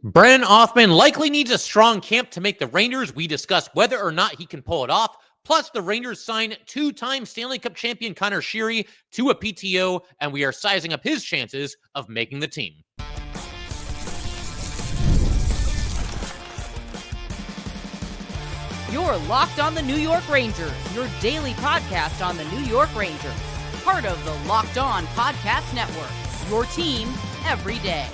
Brendan Othmann likely needs a strong camp to make the Rangers. We discuss whether or not he can pull it off. Plus, the Rangers sign two-time Stanley Cup champion Connor Sheary to a PTO, and we are sizing up his chances of making the team. You're Locked on the New York Rangers, your daily podcast on the New York Rangers. Part of the Locked On Podcast Network, your team every day.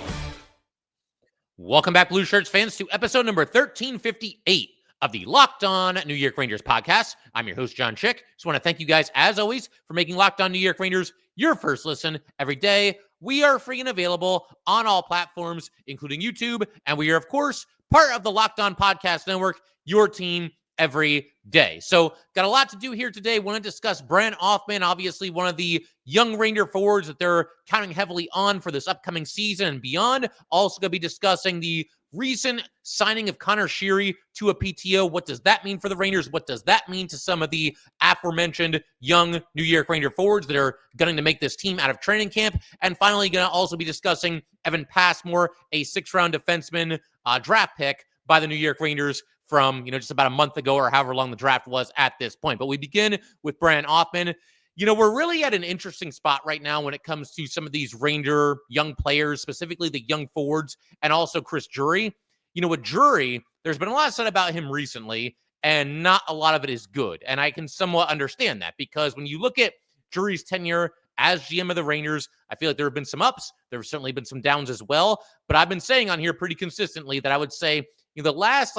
Welcome back, Blue Shirts fans, to episode number 1358 of the Locked On New York Rangers podcast. I'm your host, Jon Chik. Just want to thank you guys, as always, for making Locked On New York Rangers your first listen every day. We are free and available on all platforms, including YouTube, and we are, of course, part of the Locked On Podcast Network, your team every day. So got a lot to do here today. Want to discuss Brendan Othmann, obviously one of the young Ranger forwards that they're counting heavily on for this upcoming season and beyond. Also going to be discussing the recent signing of Connor Sheary to a PTO. What does that mean for the Rangers? What does that mean to some of the aforementioned young New York Ranger forwards that are going to make this team out of training camp? And finally, going to also be discussing Evan Passmore, a sixth-round defenseman draft pick by the New York Rangers from, just about a month ago or however long the draft was at this point. But we begin with Brendan Othmann. We're really at an interesting spot right now when it comes to some of these Ranger young players, specifically the young forwards, and also Chris Drury. With Drury, there's been a lot said about him recently, and not a lot of it is good. And I can somewhat understand that, because when you look at Drury's tenure as GM of the Rangers, I feel like there have been some ups. There have certainly been some downs as well. But I've been saying on here pretty consistently that I would say the last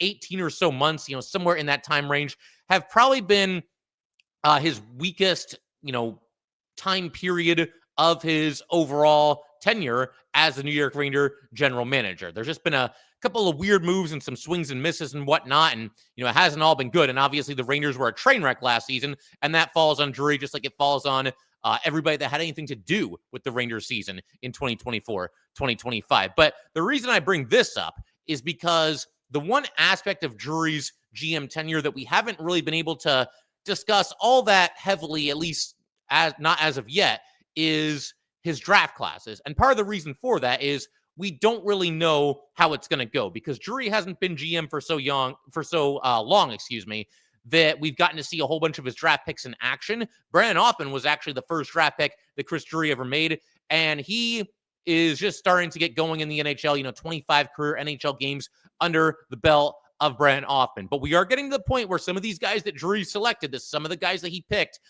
18 or so months, somewhere in that time range, have probably been his weakest, time period of his overall tenure as the New York Ranger general manager. There's just been a couple of weird moves and some swings and misses and whatnot, and it hasn't all been good. And obviously the Rangers were a train wreck last season, and that falls on Drury just like it falls on everybody that had anything to do with the Rangers season in 2024, 2025. But the reason I bring this up is because the one aspect of Drury's GM tenure that we haven't really been able to discuss all that heavily, at least not as of yet, is his draft classes. And part of the reason for that is we don't really know how it's going to go, because Drury hasn't been GM for so long, that we've gotten to see a whole bunch of his draft picks in action. Brendan Othmann was actually the first draft pick that Chris Drury ever made, and he is just starting to get going in the NHL, 25 career NHL games under the belt of Brendan Othmann. But we are getting to the point where some of these guys that Drury selected, some of the guys that he picked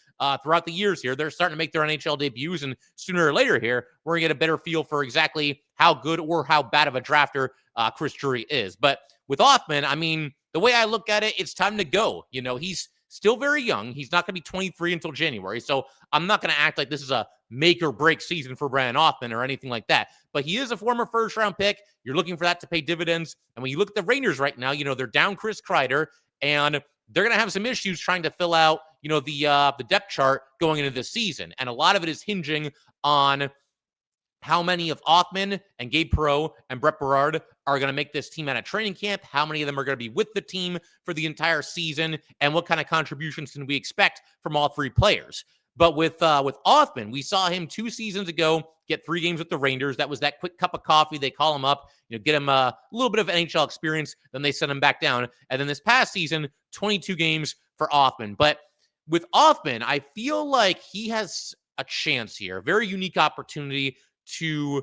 throughout the years here, they're starting to make their NHL debuts, and sooner or later here, we're going to get a better feel for exactly how good or how bad of a drafter Chris Drury is. But with Othmann, the way I look at it, it's time to go. He's still very young. He's not going to be 23 until January, so I'm not going to act like this is a make or break season for Brendan Othmann or anything like that. But he is a former first round pick. You're looking for that to pay dividends. And when you look at the Rangers right now, they're down Chris Kreider, and they're going to have some issues trying to fill out, the depth chart going into this season. And a lot of it is hinging on how many of Othmann and Gabe Perreault and Brett Berard are going to make this team out of training camp, how many of them are going to be with the team for the entire season, and what kind of contributions can we expect from all three players. But with Othmann, we saw him 2 seasons ago get 3 games with the Rangers. That was that quick cup of coffee. They call him up, get him a little bit of NHL experience. Then they send him back down. And then this past season, 22 games for Othmann. But with Othmann, I feel like he has a chance here, a very unique opportunity to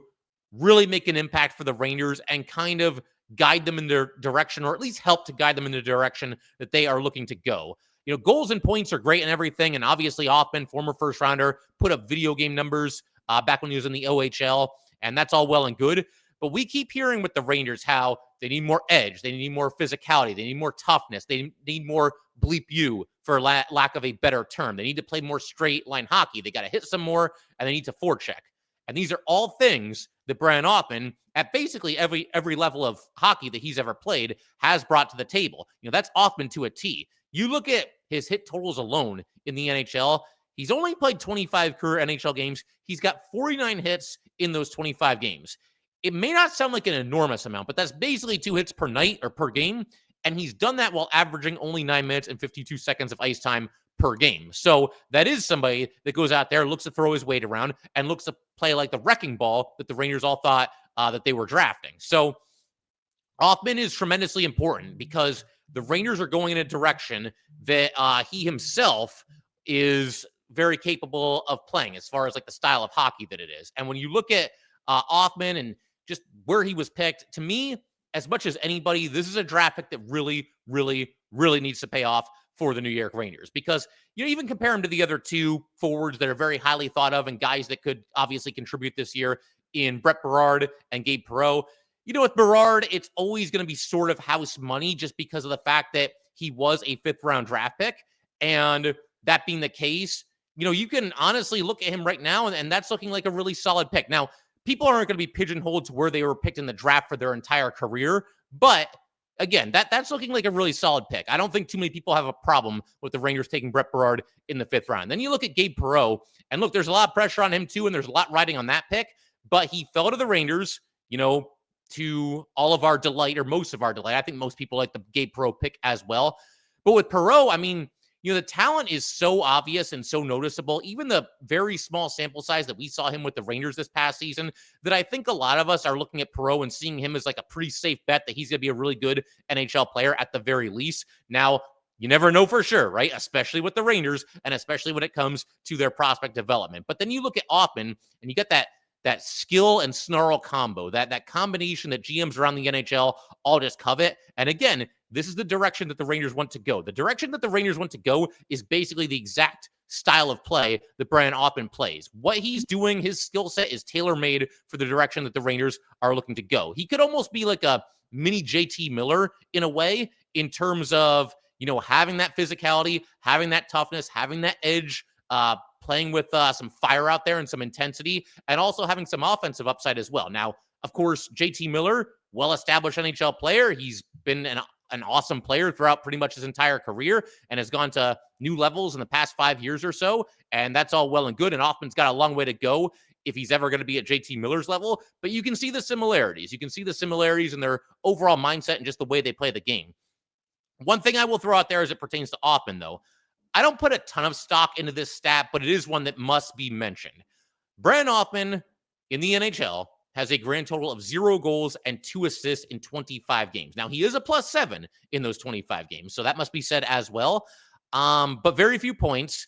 really make an impact for the Rangers and kind of guide them in their direction, or at least help to guide them in the direction that they are looking to go. Goals and points are great and everything. And obviously Othmann, former first rounder, put up video game numbers back when he was in the OHL. And that's all well and good. But we keep hearing with the Rangers how they need more edge. They need more physicality. They need more toughness. They need more bleep you, for lack of a better term. They need to play more straight line hockey. They got to hit some more, and they need to forecheck. And these are all things that Brendan Othmann, at basically every level of hockey that he's ever played, has brought to the table. That's Othmann to a T. You look at his hit totals alone in the NHL, he's only played 25 career NHL games. He's got 49 hits in those 25 games. It may not sound like an enormous amount, but that's basically 2 hits per night or per game. And he's done that while averaging only 9 minutes and 52 seconds of ice time per game. So that is somebody that goes out there, looks to throw his weight around, and looks to play like the wrecking ball that the Rangers all thought that they were drafting. So Othmann is tremendously important because the Rangers are going in a direction that he himself is very capable of playing as far as like the style of hockey that it is. And when you look at Othmann and just where he was picked, to me, as much as anybody, this is a draft pick that really, really, really needs to pay off for the New York Rangers, because you even compare him to the other two forwards that are very highly thought of and guys that could obviously contribute this year in Brett Berard and Gabe Perreault. With Berard, it's always going to be sort of house money just because of the fact that he was a 5th round draft pick. And that being the case, you can honestly look at him right now, and that's looking like a really solid pick. Now, people aren't going to be pigeonholed to where they were picked in the draft for their entire career, but again, that's looking like a really solid pick. I don't think too many people have a problem with the Rangers taking Brett Berard in the 5th round. Then you look at Gabe Perreault, and look, there's a lot of pressure on him too, and there's a lot riding on that pick, but he fell to the Rangers, to all of our delight, or most of our delight. I think most people like the Gabe Perreault pick as well. But with Perreault, I mean, the talent is so obvious and so noticeable, even the very small sample size that we saw him with the Rangers this past season, that I think a lot of us are looking at Perreault and seeing him as like a pretty safe bet that he's going to be a really good NHL player at the very least. Now, you never know for sure, right? Especially with the Rangers, and especially when it comes to their prospect development. But then you look at Othmann, and you get that skill and snarl combo, that combination that GMs around the NHL all just covet. And again, this is the direction that the Rangers want to go. The direction that the Rangers want to go is basically the exact style of play that Brendan Othmann plays. What he's doing, his skill set is tailor-made for the direction that the Rangers are looking to go. He could almost be like a mini JT Miller in a way, in terms of, having that physicality, having that toughness, having that edge, playing with some fire out there and some intensity, and also having some offensive upside as well. Now, of course, JT Miller, well-established NHL player. He's been an awesome player throughout pretty much his entire career and has gone to new levels in the past 5 years or so, and that's all well and good, and Othmann's got a long way to go if he's ever going to be at JT Miller's level, but you can see the similarities. You can see the similarities in their overall mindset and just the way they play the game. One thing I will throw out there as it pertains to Othmann, though, I don't put a ton of stock into this stat, but it is one that must be mentioned. Brendan Othmann in the NHL has a grand total of 0 goals and 2 assists in 25 games. Now, he is a +7 in those 25 games, so that must be said as well. But very few points.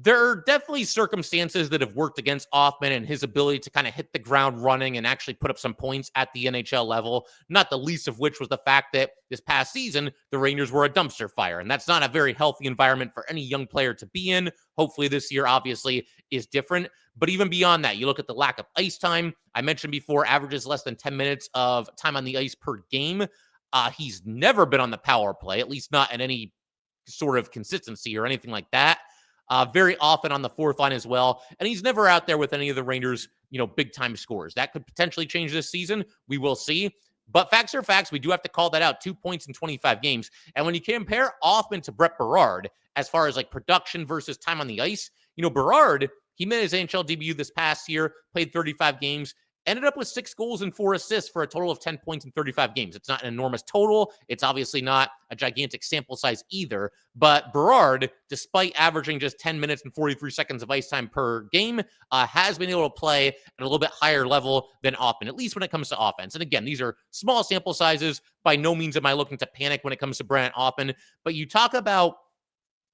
There are definitely circumstances that have worked against Othmann and his ability to kind of hit the ground running and actually put up some points at the NHL level, not the least of which was the fact that this past season, the Rangers were a dumpster fire, and that's not a very healthy environment for any young player to be in. Hopefully this year, obviously, is different. But even beyond that, you look at the lack of ice time. I mentioned before, averages less than 10 minutes of time on the ice per game. He's never been on the power play, at least not in any sort of consistency or anything like that. Very often on the 4th line as well. And he's never out there with any of the Rangers, big time scores. That could potentially change this season. We will see. But facts are facts. We do have to call that out. 2 points in 25 games. And when you compare Othmann to Brett Berard, as far as like production versus time on the ice, Berard, he made his NHL debut this past year, played 35 games, ended up with 6 goals and 4 assists for a total of 10 points in 35 games. It's not an enormous total. It's obviously not a gigantic sample size either. But Berard, despite averaging just 10 minutes and 43 seconds of ice time per game, has been able to play at a little bit higher level than Othmann, at least when it comes to offense. And again, these are small sample sizes. By no means am I looking to panic when it comes to Brendan Othmann. But you talk about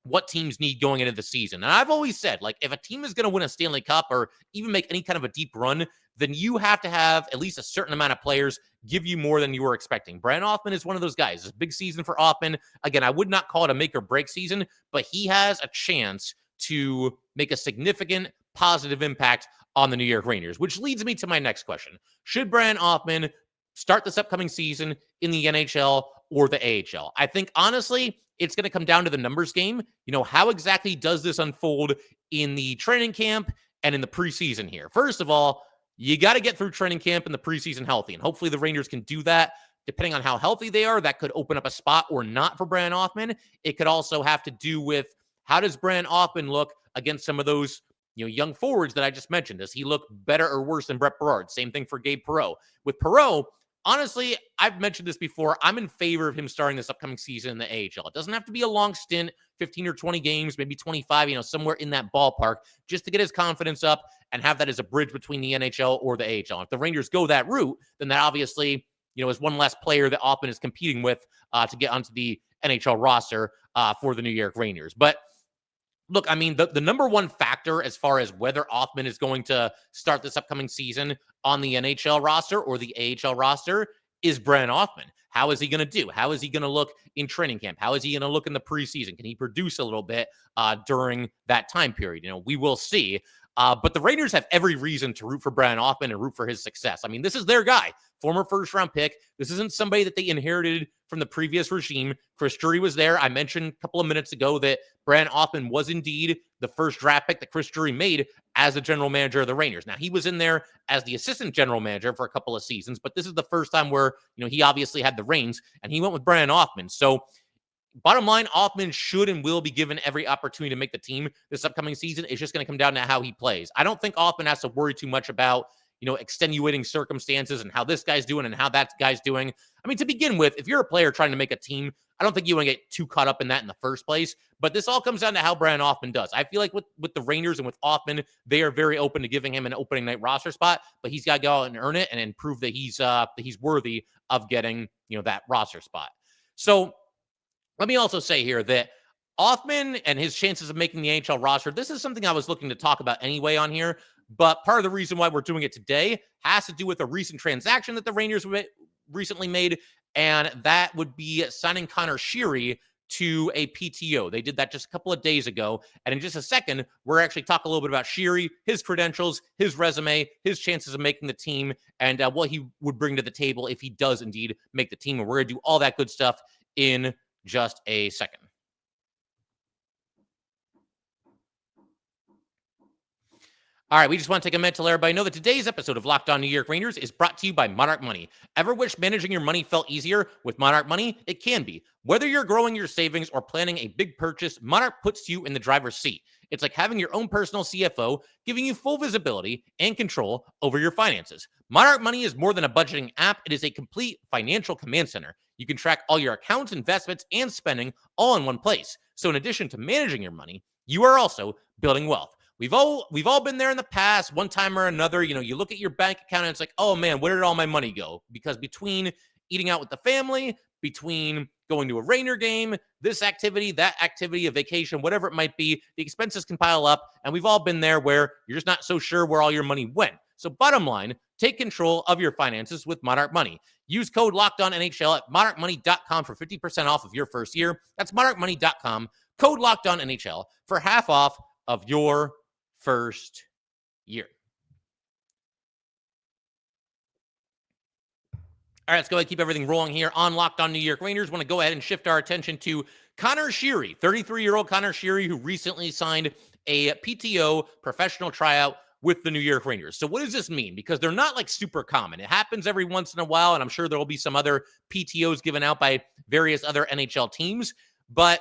what teams need going into the season. And I've always said, like, if a team is going to win a Stanley Cup or even make any kind of a deep run, then you have to have at least a certain amount of players give you more than you were expecting. Brendan Othmann is one of those guys. It's a big season for Othmann. Again, I would not call it a make or break season, but he has a chance to make a significant positive impact on the New York Rangers, which leads me to my next question. Should Brendan Othmann start this upcoming season in the NHL or the AHL? I think, honestly, it's going to come down to the numbers game. How exactly does this unfold in the training camp and in the preseason here? First of all, you got to get through training camp and the preseason healthy, and hopefully the Rangers can do that. Depending on how healthy they are, that could open up a spot or not for Brendan Othmann. It could also have to do with how does Brendan Othmann look against some of those young forwards that I just mentioned. Does he look better or worse than Brett Berard? Same thing for Gabe Perreault. With Perreault, honestly, I've mentioned this before. I'm in favor of him starting this upcoming season in the AHL. It doesn't have to be a long stint, 15 or 20 games, maybe 25, somewhere in that ballpark, just to get his confidence up and have that as a bridge between the NHL or the AHL. If the Rangers go that route, then that obviously is one less player that Othmann is competing with to get onto the NHL roster for the New York Rangers. But look, I mean, the number one factor as far as whether Othmann is going to start this upcoming season on the NHL roster or the AHL roster is Brendan Othmann. How is he going to do? How is he going to look in training camp? How is he going to look in the preseason? Can he produce a little bit during that time period? We will see. But the Rangers have every reason to root for Brendan Othmann and root for his success. I mean, this is their guy, former first-round pick. This isn't somebody that they inherited from the previous regime. Chris Drury was there. I mentioned a couple of minutes ago that Brendan Othmann was indeed the first draft pick that Chris Drury made as the general manager of the Rangers. Now, he was in there as the assistant general manager for a couple of seasons, but this is the first time where, he obviously had the reins, and he went with Brendan Othmann. So, bottom line, Othmann should and will be given every opportunity to make the team this upcoming season. It's just going to come down to how he plays. I don't think Othmann has to worry too much about, extenuating circumstances and how this guy's doing and how that guy's doing. I mean, to begin with, if you're a player trying to make a team, I don't think you want to get too caught up in that in the first place. But this all comes down to how Brendan Othmann does. I feel like with the Rangers and with Othmann, they are very open to giving him an opening night roster spot, but he's got to go out and earn it and prove that he's worthy of getting, that roster spot. So let me also say here that Othmann and his chances of making the NHL roster, this is something I was looking to talk about anyway on here, but part of the reason why we're doing it today has to do with a recent transaction that the Rangers recently made, and that would be signing Connor Sheary to a PTO. They did that just a couple of days ago, and in just a second, we're actually talk a little bit about Sheary, his credentials, his resume, his chances of making the team, and what he would bring to the table if he does indeed make the team, and we're going to do all that good stuff in just a second. All right, we just want to take a minute to let everybody know that today's episode of Locked On New York Rangers is brought to you by Monarch Money. Ever wish managing your money felt easier? With Monarch Money, it can be. Whether you're growing your savings or planning a big purchase, Monarch puts you in the driver's seat. It's like having your own personal CFO, giving you full visibility and control over your finances. Monarch Money is more than a budgeting app. It is a complete financial command center. You can track all your accounts, investments, and spending all in one place. So in addition to managing your money, you are also building wealth. We've all been there in the past, one time or another. You look at your bank account and it's like, oh man, where did all my money go? Because between eating out with the family, between going to a Ranger game, this activity, that activity, a vacation, whatever it might be, the expenses can pile up. And we've all been there where you're just not so sure where all your money went. So bottom line, take control of your finances with Monarch Money. Use code LOCKEDONNHL at monarchmoney.com for 50% off of your first year. That's monarchmoney.com, code LOCKEDONNHL for half off of your first year. All right, let's go ahead and keep everything rolling here on Locked On New York Rangers. Want to go ahead and shift our attention to Connor Sheary, 33-year-old Connor Sheary, who recently signed a PTO professional tryout with the New York Rangers. So what does this mean? Because they're not like super common. It happens every once in a while, and I'm sure there will be some other PTOs given out by various other NHL teams. But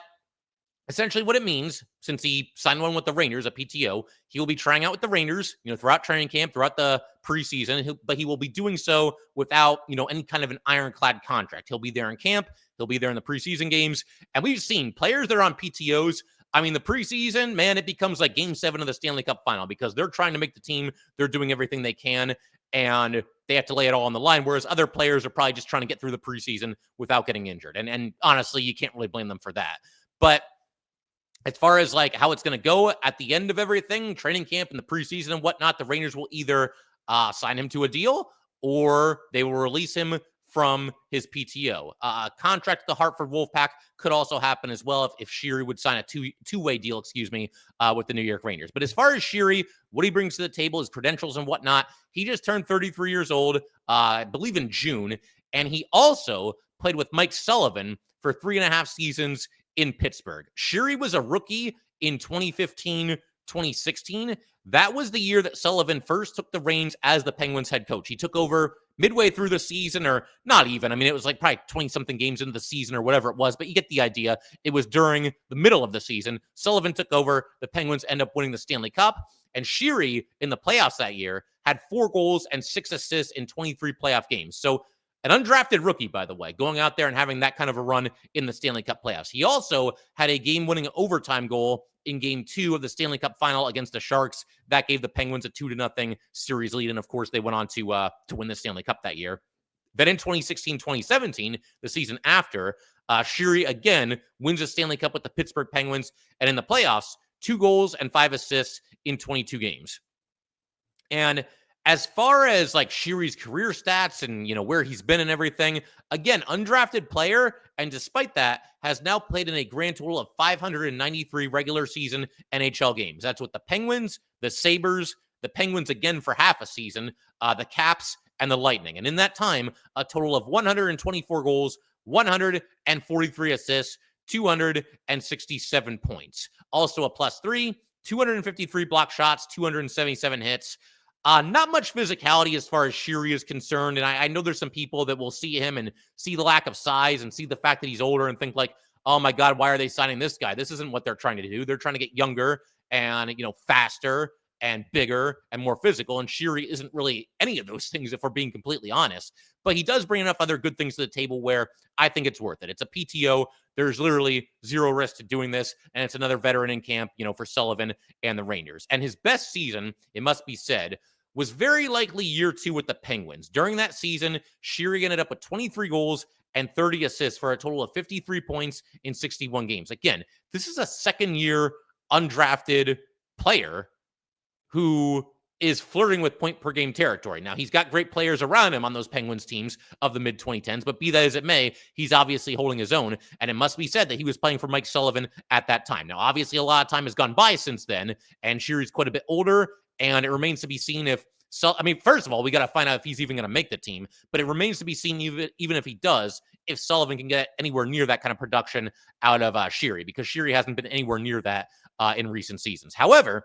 essentially what it means, since he signed one with the Rangers, a PTO, he will be trying out with the Rangers, throughout training camp, throughout the preseason, but he will be doing so without, any kind of an ironclad contract. He'll be there in camp. He'll be there in the preseason games. And we've seen players that are on PTOs. I mean, the preseason, man, it becomes like Game 7 of the Stanley Cup final because they're trying to make the team. They're doing everything they can, and they have to lay it all on the line, whereas other players are probably just trying to get through the preseason without getting injured. And honestly, you can't really blame them for that. But as far as like how it's going to go at the end of everything, training camp and the preseason and whatnot, the Rangers will either sign him to a deal or they will release him from his PTO. Contract to the Hartford Wolfpack could also happen as well if Sheary would sign a two-way deal, with the New York Rangers. But as far as Sheary, what he brings to the table, his credentials and whatnot, he just turned 33 years old, I believe in June, and he also played with Mike Sullivan for 3.5 seasons in Pittsburgh. Sheary was a rookie in 2015, 2016. That was the year that Sullivan first took the reins as the Penguins head coach. He took over midway through the season, or not even. I mean, it was like probably 20-something games into the season or whatever it was, but you get the idea. It was during the middle of the season. Sullivan took over. The Penguins end up winning the Stanley Cup, and Sheary in the playoffs that year had 4 goals and 6 assists in 23 playoff games. So an undrafted rookie, by the way, going out there and having that kind of a run in the Stanley Cup playoffs. He also had a game-winning overtime goal in Game 2 of the Stanley Cup final against the Sharks. That gave the Penguins a 2-0 series lead, and of course, they went on to win the Stanley Cup that year. Then in 2016-2017, the season after, Sheary again wins a Stanley Cup with the Pittsburgh Penguins, and in the playoffs, 2 goals and 5 assists in 22 games. And as far as like Sheary's career stats and, where he's been and everything, again, undrafted player. And despite that, has now played in a grand total of 593 regular season NHL games. That's with the Penguins, the Sabres, the Penguins again for half a season, the Caps, and the Lightning. And in that time, a total of 124 goals, 143 assists, 267 points. Also a +3, 253 block shots, 277 hits. Not much physicality as far as Sheary is concerned. And I know there's some people that will see him and see the lack of size and see the fact that he's older and think like, oh my God, why are they signing this guy? This isn't what they're trying to do. They're trying to get younger and, faster and bigger and more physical. And Sheary isn't really any of those things, if we're being completely honest. But he does bring enough other good things to the table where I think it's worth it. It's a PTO. There's literally zero risk to doing this. And it's another veteran in camp, for Sullivan and the Rangers. And his best season, it must be said, was very likely year 2 with the Penguins. During that season, Sheary ended up with 23 goals and 30 assists for a total of 53 points in 61 games. Again, this is a second-year undrafted player who is flirting with point-per-game territory. Now, he's got great players around him on those Penguins teams of the mid-2010s, but be that as it may, he's obviously holding his own, and it must be said that he was playing for Mike Sullivan at that time. Now, obviously, a lot of time has gone by since then, and Sheary's quite a bit older, and it remains to be seen if first of all, we got to find out if he's even going to make the team, but it remains to be seen even if he does, if Sullivan can get anywhere near that kind of production out of Sheary, because Sheary hasn't been anywhere near that in recent seasons. However,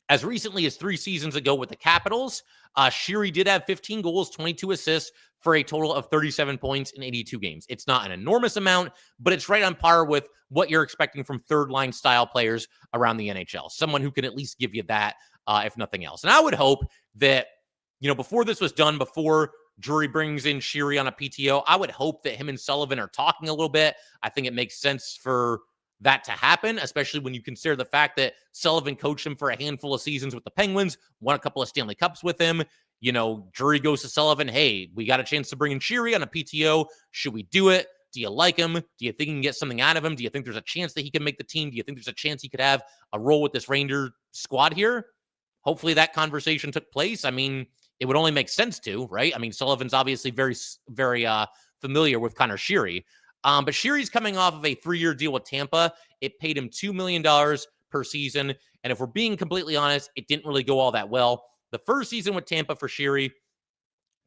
as recently as 3 seasons ago with the Capitals, Sheary did have 15 goals, 22 assists for a total of 37 points in 82 games. It's not an enormous amount, but it's right on par with what you're expecting from third-line style players around the NHL. Someone who can at least give you that, if nothing else. And I would hope that, before this was done, before Drury brings in Sheary on a PTO, I would hope that him and Sullivan are talking a little bit. I think it makes sense for that to happen, especially when you consider the fact that Sullivan coached him for a handful of seasons with the Penguins, won a couple of Stanley Cups with him. Drury goes to Sullivan, hey, we got a chance to bring in Sheary on a PTO. Should we do it? Do you like him? Do you think you can get something out of him? Do you think there's a chance that he can make the team? Do you think there's a chance he could have a role with this Ranger squad here? Hopefully that conversation took place. I mean, it would only make sense to, right? I mean, Sullivan's obviously very, very familiar with Connor Sheary. But Sheary's coming off of a 3-year deal with Tampa. It paid him $2 million per season. And if we're being completely honest, it didn't really go all that well. The first season with Tampa for Sheary,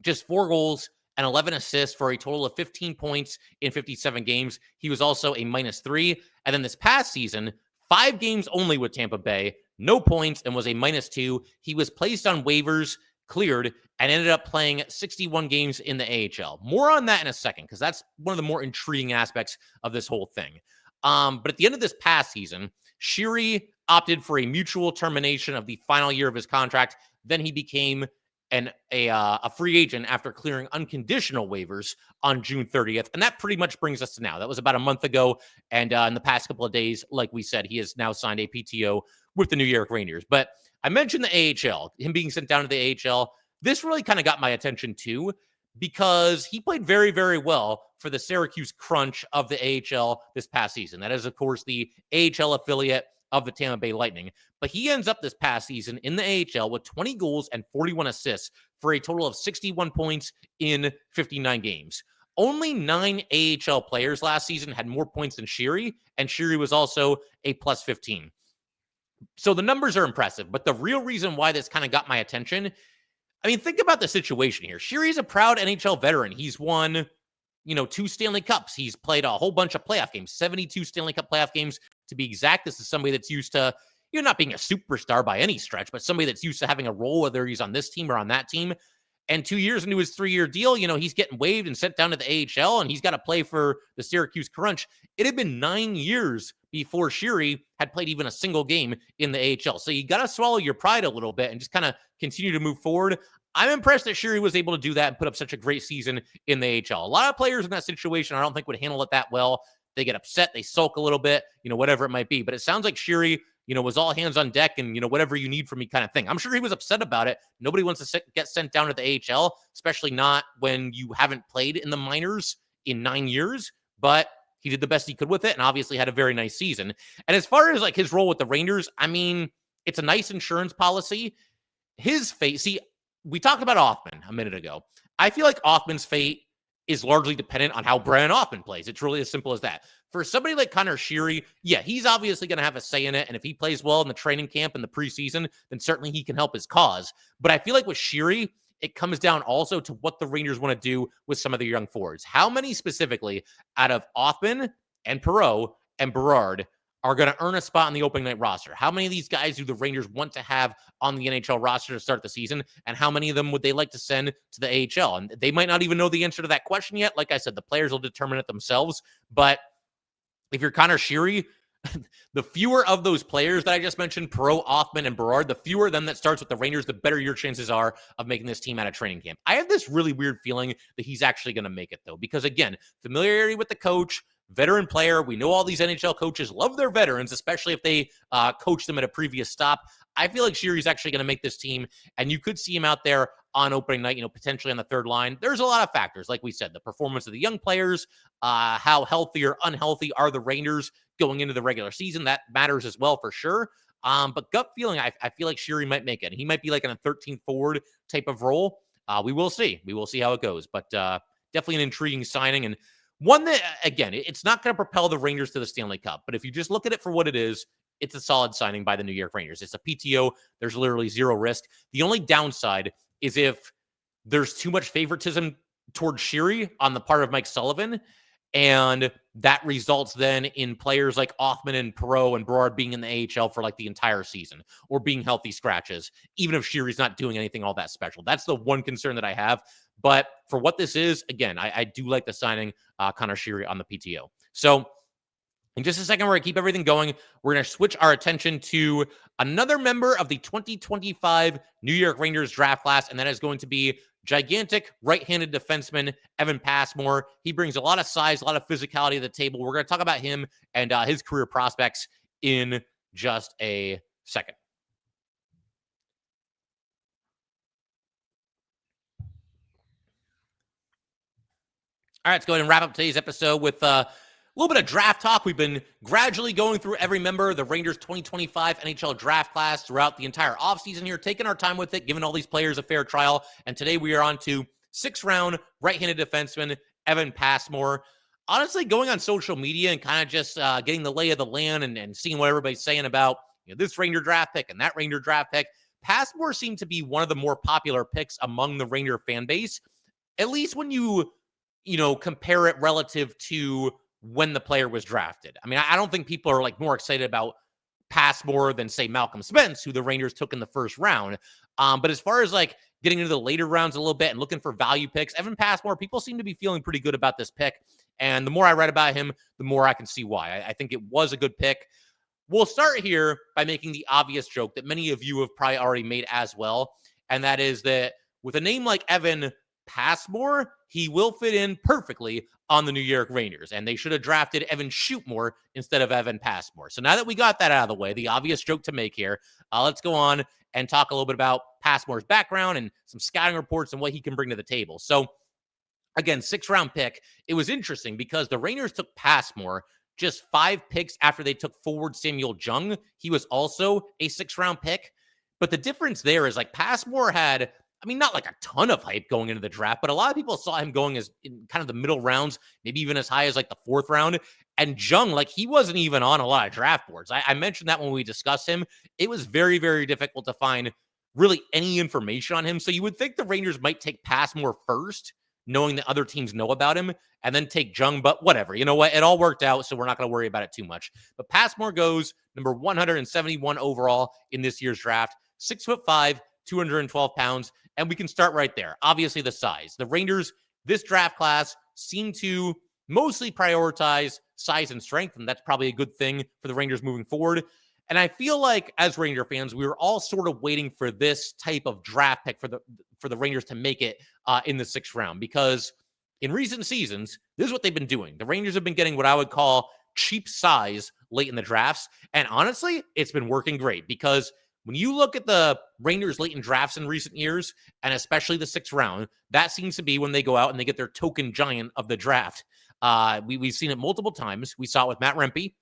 just 4 goals and 11 assists for a total of 15 points in 57 games. He was also a -3. And then this past season, 5 games only with Tampa Bay, no points, and was a -2. He was placed on waivers, cleared, and ended up playing 61 games in the AHL. More on that in a second, because that's one of the more intriguing aspects of this whole thing. But at the end of this past season, Sheary opted for a mutual termination of the final year of his contract. Then he became a free agent after clearing unconditional waivers on June 30th. And that pretty much brings us to now. That was about a month ago. And in the past couple of days, like we said, he has now signed a PTO with the New York Rangers. But I mentioned the AHL, him being sent down to the AHL. This really kind of got my attention too, because he played very, very well for the Syracuse Crunch of the AHL this past season. That is, of course, the AHL affiliate of the Tampa Bay Lightning. But he ends up this past season in the AHL with 20 goals and 41 assists for a total of 61 points in 59 games. Only 9 AHL players last season had more points than Sheary, and Sheary was also a +15. So the numbers are impressive, but the real reason why this kind of got my attention, I mean, think about the situation here. Sheary's a proud NHL veteran. He's won, 2 Stanley Cups. He's played a whole bunch of playoff games, 72 Stanley Cup playoff games to be exact. This is somebody that's used to, not being a superstar by any stretch, but somebody that's used to having a role, whether he's on this team or on that team. And 2 years into his 3-year deal, he's getting waived and sent down to the AHL, and he's got to play for the Syracuse Crunch. It had been 9 years before Sheary had played even a single game in the AHL. So you got to swallow your pride a little bit and just kind of continue to move forward. I'm impressed that Sheary was able to do that and put up such a great season in the AHL. A lot of players in that situation, I don't think, would handle it that well. They get upset, they sulk a little bit, whatever it might be. But it sounds like Sheary was all hands on deck and, whatever you need from me kind of thing. I'm sure he was upset about it. Nobody wants to get sent down to the AHL, especially not when you haven't played in the minors in 9 years, but he did the best he could with it and obviously had a very nice season. And as far as like his role with the Rangers, I mean, it's a nice insurance policy. His fate, see, we talked about Othmann a minute ago. I feel like Othmann's fate is largely dependent on how Brendan Othmann plays. It's really as simple as that. For somebody like Connor Sheary, yeah, he's obviously going to have a say in it. And if he plays well in the training camp and the preseason, then certainly he can help his cause. But I feel like with Sheary, it comes down also to what the Rangers want to do with some of their young forwards. How many specifically out of Othmann and Perreault and Berard are going to earn a spot on the opening night roster? How many of these guys do the Rangers want to have on the NHL roster to start the season? And how many of them would they like to send to the AHL? And they might not even know the answer to that question yet. Like I said, the players will determine it themselves. But if you're Connor Sheary, the fewer of those players that I just mentioned, Perreault, Othmann, and Berard, the fewer of them that starts with the Rangers, the better your chances are of making this team out of training camp. I have this really weird feeling that he's actually going to make it, though, because, again, familiarity with the coach, veteran player. We know all these NHL coaches love their veterans, especially if they coach them at a previous stop. I feel like Sheary's actually going to make this team, and you could see him out there on opening night, potentially on the third line. There's a lot of factors, like we said, the performance of the young players, how healthy or unhealthy are the Rangers going into the regular season. That matters as well for sure. But gut feeling, I feel like Sheary might make it. He might be like in a 13th forward type of role. We will see. We will see how it goes. But definitely an intriguing signing, and one that, again, it's not going to propel the Rangers to the Stanley Cup. But if you just look at it for what it is, it's a solid signing by the New York Rangers. It's a PTO. There's literally zero risk. The only downside is if there's too much favoritism towards Sheary on the part of Mike Sullivan, and that results then in players like Othmann and Perreault and Berard being in the AHL for like the entire season or being healthy scratches, even if Sheary's not doing anything all that special. That's the one concern that I have. But for what this is, again, I do like the signing Connor Sheary on the PTO. So in just a second, we're going to keep everything going. We're going to switch our attention to another member of the 2025 New York Rangers draft class, and that is going to be gigantic right-handed defenseman Evan Passmore. He brings a lot of size, a lot of physicality to the table. We're going to talk about him and his career prospects in just a second. All right, let's go ahead and wrap up today's episode with a little bit of draft talk. We've been gradually going through every member of the Rangers 2025 NHL draft class throughout the entire offseason here, taking our time with it, giving all these players a fair trial. And today we are on to 6th-round right-handed defenseman Evan Passmore. Honestly, going on social media and kind of just getting the lay of the land and seeing what everybody's saying about this Ranger draft pick and that Ranger draft pick, Passmore seemed to be one of the more popular picks among the Ranger fan base, at least when you compare it relative to when the player was drafted. I mean, I don't think people are like more excited about Passmore than, say, Malcolm Spence, who the Rangers took in the 1st round. But as far as like getting into the later rounds a little bit and looking for value picks, Evan Passmore, people seem to be feeling pretty good about this pick. And the more I read about him, the more I can see why. I think it was a good pick. We'll start here by making the obvious joke that many of you have probably already made as well. And that is that with a name like Evan Passmore, he will fit in perfectly on the New York Rangers, and they should have drafted Evan Shootmore instead of Evan Passmore. So now that we got that out of the way, the obvious joke to make here, let's go on and talk a little bit about Passmore's background and some scouting reports and what he can bring to the table. So again, 6th-round pick. It was interesting because the Rangers took Passmore just 5 picks after they took forward Samuel Jung. He was also a 6th-round pick. But the difference there is like Passmore had, not like a ton of hype going into the draft, but a lot of people saw him going as in kind of the middle rounds, maybe even as high as like the 4th round. And Jung, like he wasn't even on a lot of draft boards. I mentioned that when we discussed him. It was very, very difficult to find really any information on him. So you would think the Rangers might take Passmore first, knowing that other teams know about him, and then take Jung, but whatever. You know what? It all worked out, so we're not going to worry about it too much. But Passmore goes number 171 overall in this year's draft, 6'5", 212 pounds. And we can start right there. Obviously, the size. The Rangers, this draft class, seem to mostly prioritize size and strength, and that's probably a good thing for the Rangers moving forward. And I feel like, as Ranger fans, we were all sort of waiting for this type of draft pick for the Rangers to make it in the 6th round, because in recent seasons, this is what they've been doing. The Rangers have been getting what I would call cheap size late in the drafts. And honestly, it's been working great because when you look at the Rangers late in drafts in recent years, and especially the 6th round, that seems to be when they go out and they get their token giant of the draft. We've seen it multiple times. We saw it with Matt Rempe.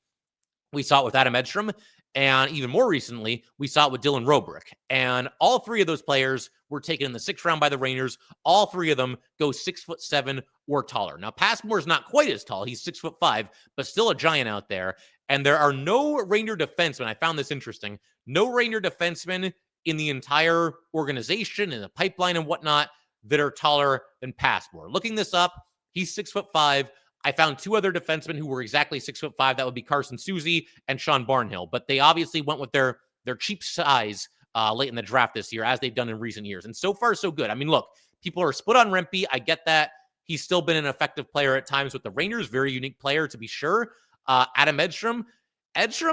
We saw it with Adam Edstrom. And even more recently, we saw it with Dylan Robrick. And all 3 of those players were taken in the 6th round by the Rangers. All 3 of them go 6'7" or taller. Now, Passmore is not quite as tall. He's 6'5", but still a giant out there. And there are no Ranger defensemen. I found this interesting. No Ranger defensemen in the entire organization, in the pipeline and whatnot, that are taller than Passmore. Looking this up, he's 6'5". I found 2 other defensemen who were exactly 6'5". That would be Carson Soucy and Sean Barnhill. But they obviously went with their cheap size late in the draft this year, as they've done in recent years. And so far, so good. I mean, look, people are split on Rempe. I get that. He's still been an effective player at times with the Rangers. Very unique player, to be sure. Adam Edstrom,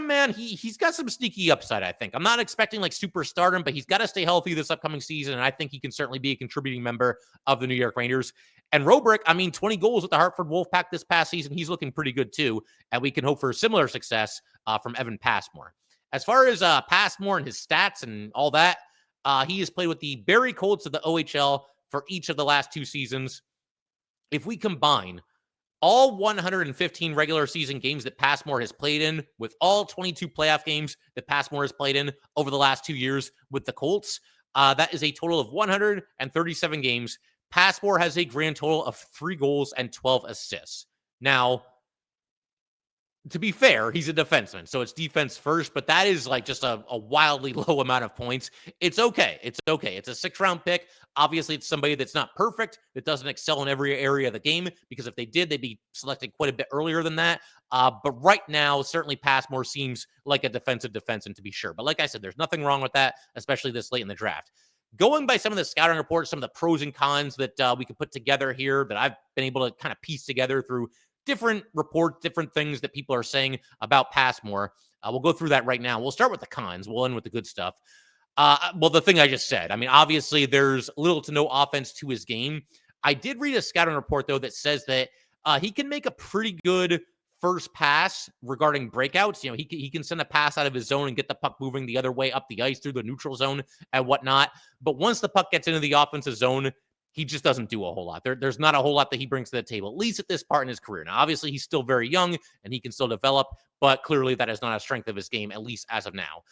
man, he's got some sneaky upside, I think. I'm not expecting like superstardom, but he's got to stay healthy this upcoming season, and I think he can certainly be a contributing member of the New York Rangers. And Robrick, I mean, 20 goals with the Hartford Wolfpack this past season. He's looking pretty good too, and we can hope for similar success from Evan Passmore. As far as Passmore and his stats and all that, he has played with the Barrie Colts of the OHL for each of the last 2 seasons. If we combine all 115 regular season games that Passmore has played in with all 22 playoff games that Passmore has played in over the last 2 years with the Colts, that is a total of 137 games. Passmore has a grand total of 3 goals and 12 assists. Now, to be fair, he's a defenseman, so it's defense first, but that is like just a wildly low amount of points. It's okay. It's okay. It's a 6th-round pick. Obviously, it's somebody that's not perfect, that doesn't excel in every area of the game, because if they did, they'd be selected quite a bit earlier than that. But right now, certainly Passmore seems like a defensive defenseman, to be sure. But like I said, there's nothing wrong with that, especially this late in the draft. Going by some of the scouting reports, some of the pros and cons that we could put together here that I've been able to kind of piece together through different reports, different things that people are saying about Passmore. We'll go through that right now. We'll start with the cons. We'll end with the good stuff. Well, the thing I just said. I mean, obviously, there's little to no offense to his game. I did read a scouting report, though, that says that he can make a pretty good first pass regarding breakouts. You know, he can send a pass out of his zone and get the puck moving the other way up the ice through the neutral zone and whatnot. But once the puck gets into the offensive zone, he just doesn't do a whole lot. There's not a whole lot that he brings to the table, at least at this part in his career. Now, obviously, he's still very young and he can still develop, but clearly that is not a strength of his game, at least as of now.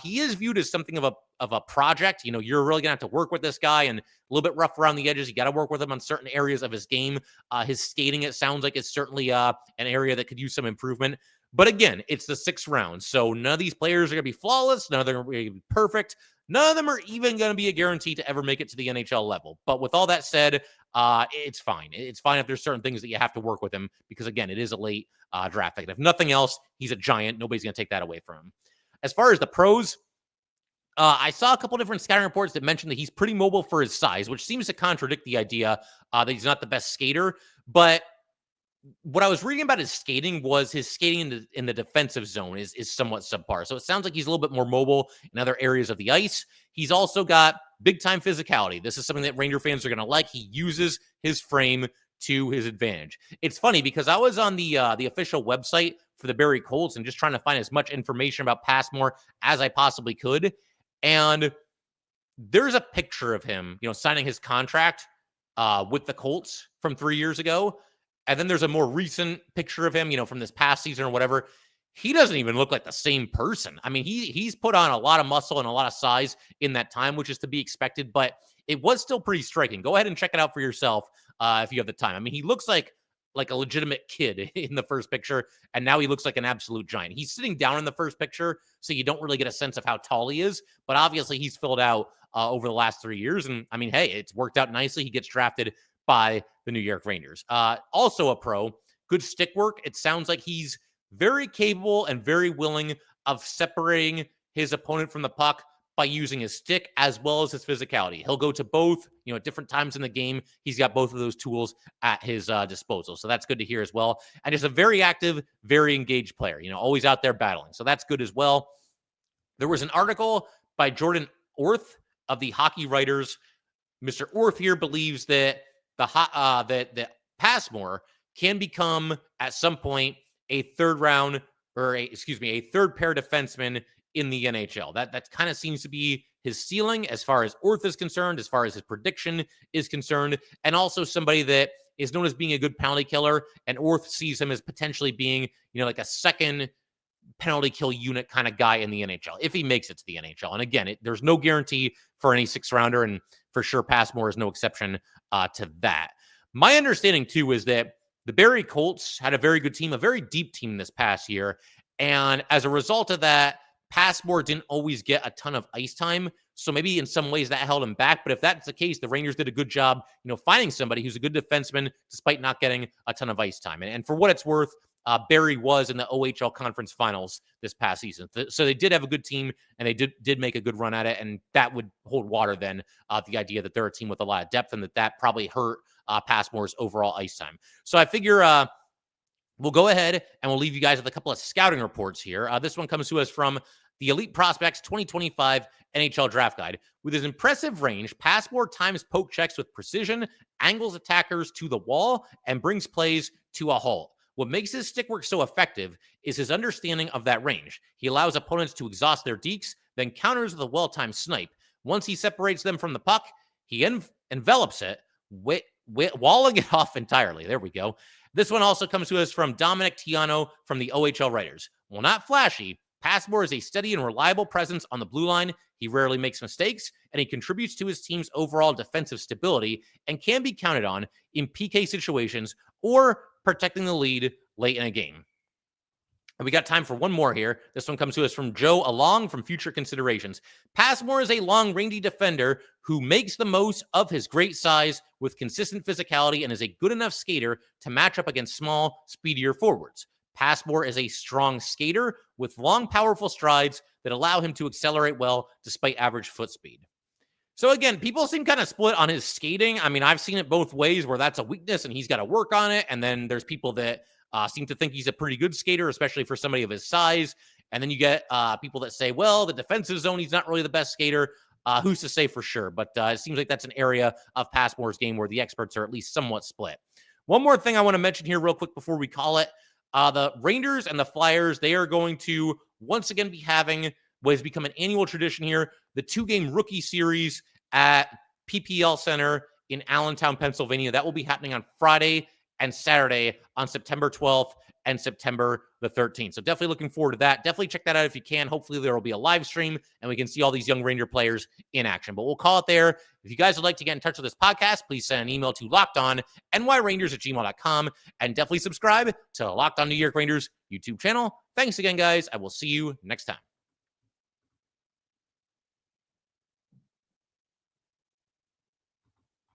He is viewed as something of a project. You know, you're really going to have to work with this guy, and a little bit rough around the edges. You got to work with him on certain areas of his game. His skating, it sounds like, is certainly an area that could use some improvement. But again, it's the 6th round, so none of these players are going to be flawless. None of them are going to be perfect. None of them are even going to be a guarantee to ever make it to the NHL level. But with all that said, it's fine. It's fine if there's certain things that you have to work with him, because, again, it is a late draft pick. And if nothing else, he's a giant. Nobody's going to take that away from him. As far as the pros, I saw a couple different scouting reports that mentioned that he's pretty mobile for his size, which seems to contradict the idea that he's not the best skater. But what I was reading about his skating was his skating in the defensive zone is somewhat subpar. So it sounds like he's a little bit more mobile in other areas of the ice. He's also got big-time physicality. This is something that Ranger fans are going to like. He uses his frame to his advantage. It's funny because I was on the official website for the Barrie Colts and just trying to find as much information about Passmore as I possibly could. And there's a picture of him, you know, signing his contract with the Colts from 3 years ago. And then there's a more recent picture of him, you know, from this past season or whatever. He doesn't even look like the same person. I mean, he's put on a lot of muscle and a lot of size in that time, which is to be expected, but it was still pretty striking. Go ahead and check it out for yourself if you have the time. I mean, he looks like a legitimate kid in the first picture, and now he looks like an absolute giant. He's sitting down in the first picture, so you don't really get a sense of how tall he is, but obviously he's filled out over the last 3 years, and I mean, hey, it's worked out nicely. He gets drafted by the New York Rangers. Also a pro, good stick work. It sounds like he's very capable and very willing of separating his opponent from the puck by using his stick as well as his physicality. He'll go to both, you know, at different times in the game. He's got both of those tools at his disposal. So that's good to hear as well. And just a very active, very engaged player, you know, always out there battling. So that's good as well. There was an article by Jordan Orth of the Hockey Writers. Mr. Orth here believes that that Passmore can become at some point a third pair defenseman in the NHL. That kind of seems to be his ceiling as far as Orth is concerned, as far as his prediction is concerned, and also somebody that is known as being a good penalty killer, and Orth sees him as potentially being, like a second penalty kill unit kind of guy in the NHL, if he makes it to the NHL. And again, there's no guarantee for any 6th-rounder, and for sure Passmore is no exception to that. My understanding, too, is that the Barrie Colts had a very good team, a very deep team this past year, and as a result of that, Passmore didn't always get a ton of ice time, so maybe in some ways that held him back. But if that's the case, the Rangers did a good job, finding somebody who's a good defenseman despite not getting a ton of ice time. And for what it's worth, Barrie was in the OHL Conference Finals this past season. So they did have a good team, and they did make a good run at it, and that would hold water then, the idea that they're a team with a lot of depth and that probably hurt Passmore's overall ice time. So I figure we'll go ahead and we'll leave you guys with a couple of scouting reports here. This one comes to us from the Elite Prospects 2025 NHL Draft Guide. With his impressive range, Passmore times poke checks with precision, angles attackers to the wall, and brings plays to a halt. What makes his stick work so effective is his understanding of that range. He allows opponents to exhaust their dekes, then counters with a well-timed snipe. Once he separates them from the puck, he envelops it, walling it off entirely. There we go. This one also comes to us from Dominic Tiano from the OHL Writers. While not flashy, Passmore is a steady and reliable presence on the blue line. He rarely makes mistakes, and he contributes to his team's overall defensive stability and can be counted on in PK situations or protecting the lead late in a game. And we got time for one more here. This one comes to us from Joe Along from Future Considerations. Passmore is a long, rangy defender who makes the most of his great size with consistent physicality and is a good enough skater to match up against small, speedier forwards. Passmore is a strong skater with long, powerful strides that allow him to accelerate well despite average foot speed. So again, people seem kind of split on his skating. I mean, I've seen it both ways where that's a weakness and he's got to work on it. And then there's people that seem to think he's a pretty good skater, especially for somebody of his size. And then you get people that say, well, the defensive zone, he's not really the best skater. Who's to say for sure? But it seems like that's an area of Passmore's game where the experts are at least somewhat split. One more thing I want to mention here real quick before we call it. The Rangers and the Flyers, they are going to once again be having what has become an annual tradition here, the 2-game rookie series at PPL Center in Allentown, Pennsylvania. That will be happening on Friday and Saturday on September 12th and September the 13th. So definitely looking forward to that. Definitely check that out if you can. Hopefully there will be a live stream and we can see all these young Ranger players in action. But we'll call it there. If you guys would like to get in touch with this podcast, please send an email to LockedOnNYRangers@gmail.com and definitely subscribe to the Locked On New York Rangers YouTube channel. Thanks again, guys. I will see you next time.